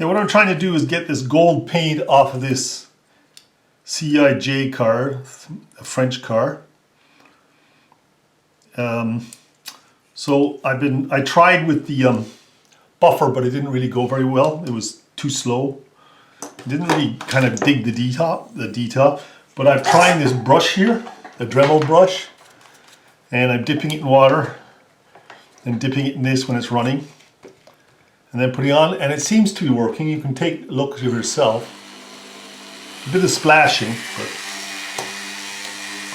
Yeah, what I'm trying to do is get this gold paint off of this CIJ car, a French car. So I tried with the buffer, but it didn't really go very well. It was too slow. Didn't really kind of dig the detail. But I'm trying this brush here, a Dremel brush, and I'm dipping it in water and dipping it in this when it's running, and then putting on, and it seems to be working. You can take a look at it yourself. A bit of splashing,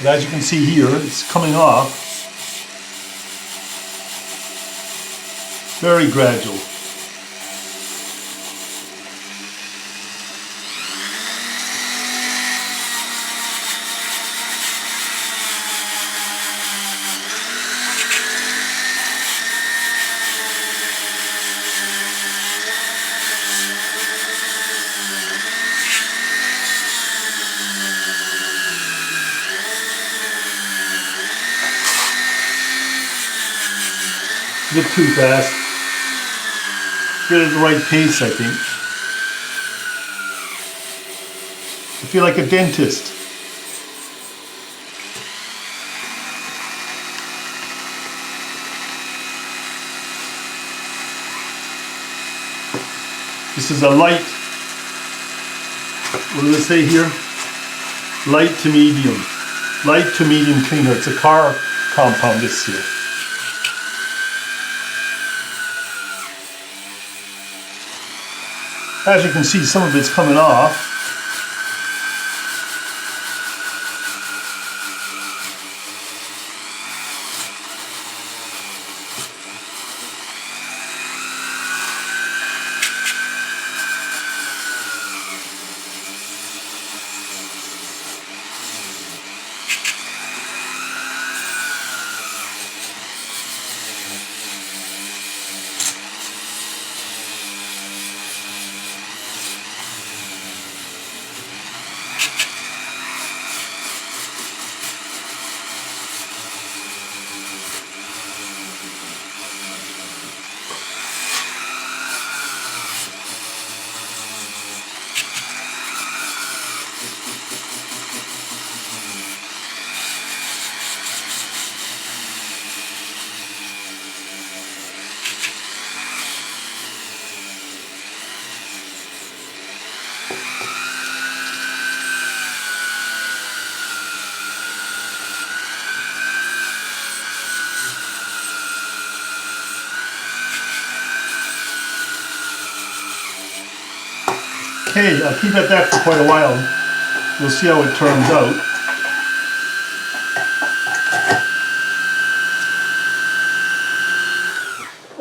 but as you can see here, it's coming off very gradual. A bit too fast. Get it at the right pace, I think. I feel like a dentist. This is a light, what does it say here? Light to medium. Light to medium cleaner. It's a car compound this here. As you can see, some of it's coming off. Okay, I'll keep at that for quite a while. We'll see how it turns out.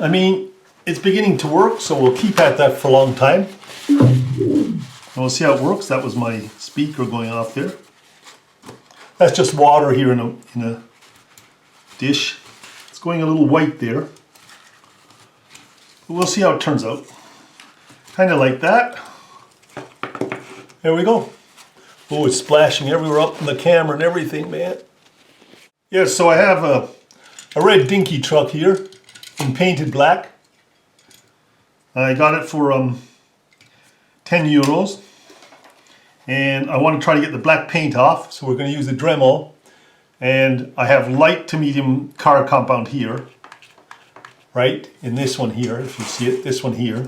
I mean, it's beginning to work, so we'll keep at that for a long time. And we'll see how it works. That was my speaker going off there. That's just water here in a dish. It's going a little white there. But we'll see how it turns out. Kind of like that. There we go. Oh, it's splashing everywhere up in the camera and everything, man. Yeah, so I have a red Dinky truck here in painted black. I got it for 10 euros. And I want to try to get the black paint off, so we're going to use the Dremel. And I have light to medium car compound here. Right? In this one here, if you see it, this one here.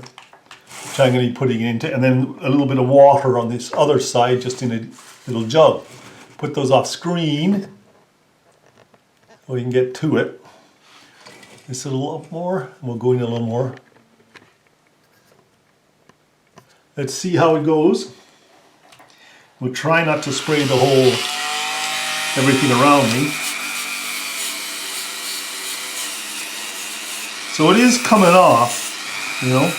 Which I'm going to be putting it into, and then a little bit of water on this other side, just in a little jug. Put those off screen, so we can get to it. This a little more, and we'll go in a little more. Let's see how it goes. We'll try not to spray the whole, everything around me. So it is coming off, you know.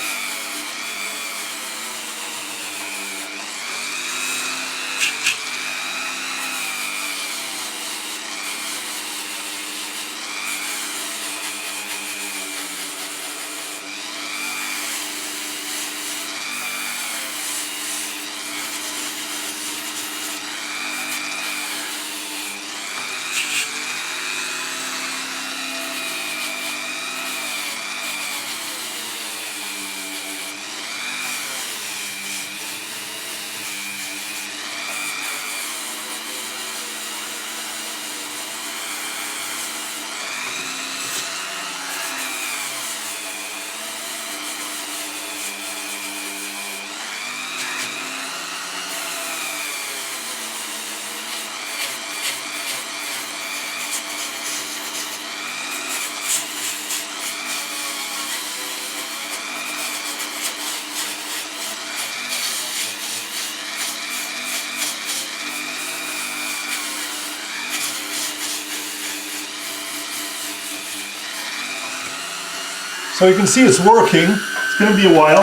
So you can see it's working. It's going to be a while.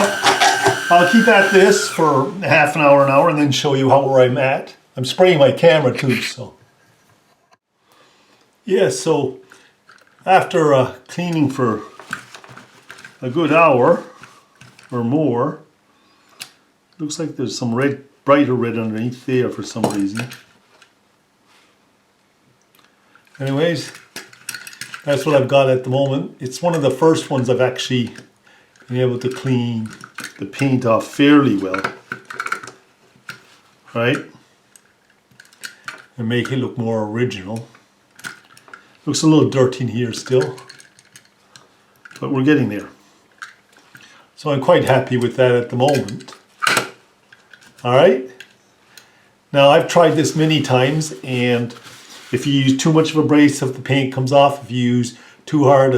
I'll keep at this for half an hour, and then show you where I'm at. I'm spraying my camera too, so. Yeah, so after cleaning for a good hour or more, looks like there's some red, brighter red underneath there for some reason. Anyways, that's what I've got at the moment. It's one of the first ones I've actually been able to clean the paint off fairly well, right? And make it look more original. Looks a little dirty in here still, but we're getting there. So I'm quite happy with that at the moment. All right. Now I've tried this many times, and if you use too much of abrasive, the paint comes off. If you use too hard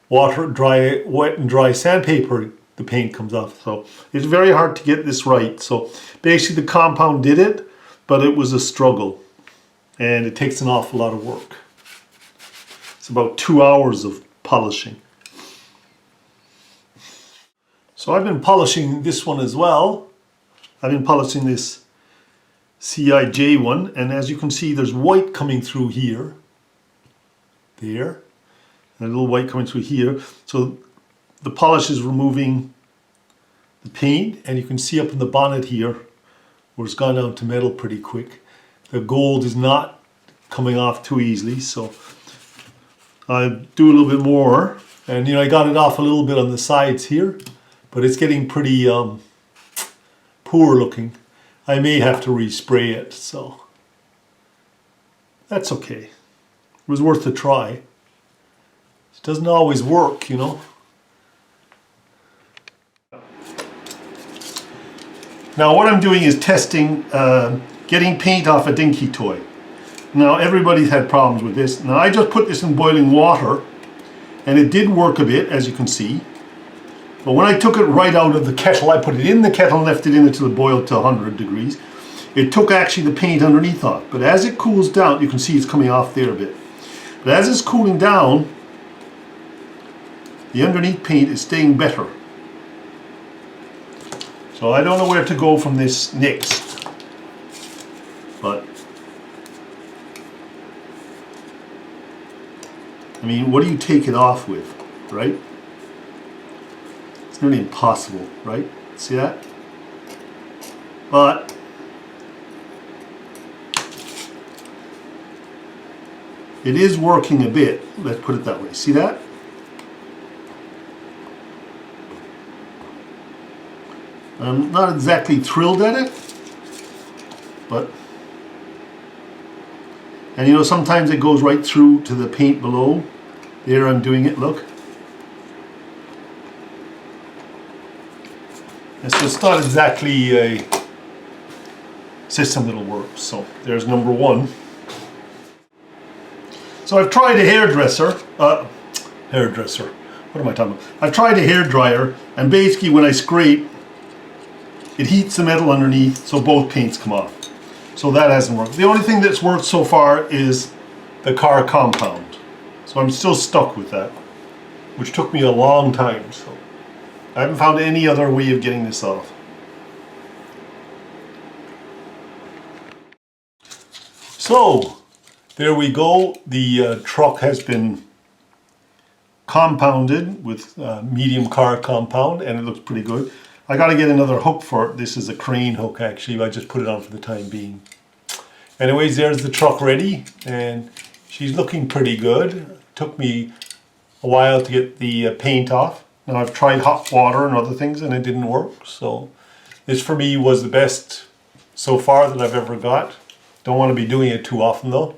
wet and dry sandpaper, the paint comes off. So it's very hard to get this right. So basically the compound did it, but it was a struggle, and it takes an awful lot of work. It's about 2 hours of polishing. So I've been polishing this one as well. I've been polishing this CIJ one, and as you can see, there's white coming through here, there, and a little white coming through here. So the polish is removing the paint, and you can see up in the bonnet here where it's gone down to metal pretty quick. The gold is not coming off too easily, so I'll do a little bit more. And I got it off a little bit on the sides here, but it's getting pretty poor looking. I may have to respray it, so that's okay. It was worth a try. It doesn't always work, Now what I'm doing is testing getting paint off a Dinky toy. Now everybody's had problems with this. Now I just put this in boiling water, and it did work a bit, as you can see. But when I took it right out of the kettle, I put it in the kettle and left it in until it boiled to 100 degrees. It took actually the paint underneath off. But as it cools down, you can see it's coming off there a bit. But as it's cooling down, the underneath paint is staying better. So I don't know where to go from this next. But I mean, what do you take it off with, right? It's nearly impossible, right? See that? But it is working a bit, let's put it that way. See that? I'm not exactly thrilled at it, but, and sometimes it goes right through to the paint below. There I'm doing it, look. And so it's not exactly a system that'll work. So there's number one. So I've tried a hairdresser. What am I talking about? I've tried a hairdryer, and basically when I scrape, it heats the metal underneath, so both paints come off. So that hasn't worked. The only thing that's worked so far is the car compound. So I'm still stuck with that, which took me a long time. So I haven't found any other way of getting this off. So there we go. The truck has been compounded with medium car compound, and it looks pretty good. I got to get another hook for it. This is a crane hook actually, but I just put it on for the time being. Anyways, there's the truck ready, and she's looking pretty good. Took me a while to get the paint off. Now I've tried hot water and other things and it didn't work. So this for me was the best so far that I've ever got. Don't want to be doing it too often though.